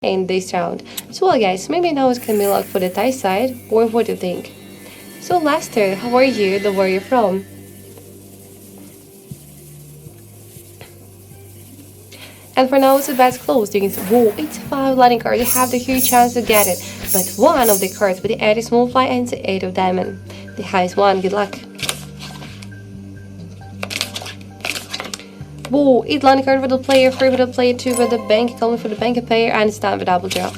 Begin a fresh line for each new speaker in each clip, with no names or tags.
in this round. So well guys, maybe now it's gonna be luck for the tie side, or what do you think? So Lester, how are you? Where are you from? And for now, it's a bet closed. You can see, whoa, 85 lightning card. You have the huge chance to get it. But one of the cards with the 8 is multiply and the 8 of diamond. The highest one, good luck. Whoa, 8 lightning card with the player, 3 with the player, 2 with the bank, coming for the bank and payer, and it's time for double draw.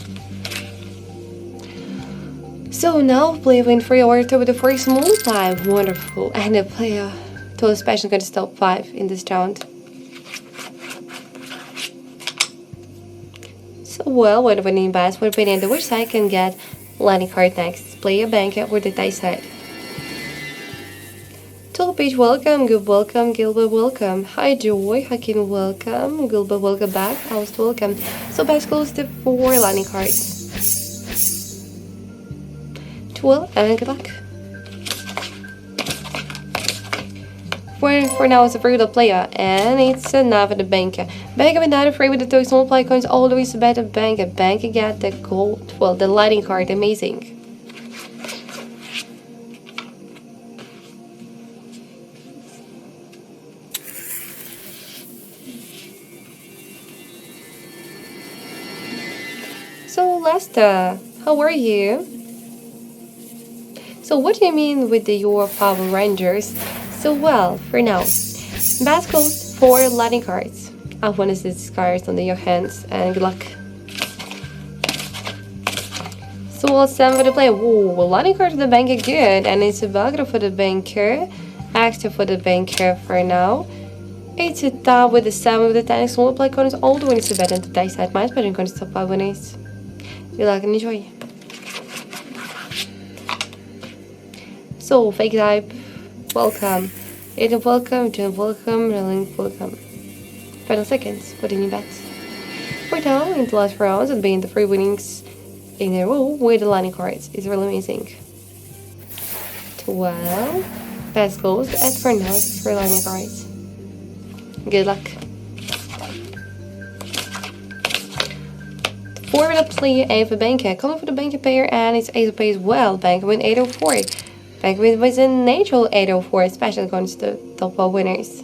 So now, player win 3 order with the first multiply. Wonderful. And the player total special going to stop 5 in this round. So well, what winning best, what opinion the which side can get lightning card next. Play a bank with the die side. Total page welcome, good welcome, Gilbert welcome. Hi Joy, Hakim welcome, Gilbert welcome back, House welcome. So best close to 4 lightning cards. 12 and good luck. For now, it's a regular player, and it's another the banker. Banker with 9 free with the 2 small play coins, all the way to bet the banker. Banker get the gold, well, the lightning card, amazing. So Lester, how are you? So what do you mean with your Power Rangers? So well, for now, best close 4 lightning cards. I want to see these cards under your hands, and good luck. So we'll stand for the play. Whoa, lightning card for the banker, good, and it's a Baccarat for the banker, extra for the banker for now. It's a top with the 7 with the 10 small play coins, all the winners to bet and the die side. Mine's better going to stop 5 winners. Good luck and enjoy. So fake type. Welcome. Agent welcome, Agent welcome, Link welcome. Final seconds for the new bets. For now, in the last rounds and being the 3 winnings in a row with the lightning cards is really amazing. 12. Best closed, and for now, it's 3 lightning cards. Good luck. 4 with a player, 8 for banker. Coming for the banker payer, and it's 8 of pay as well. Banker win 804. Bank with a natural 804, special coins to top 4 winners.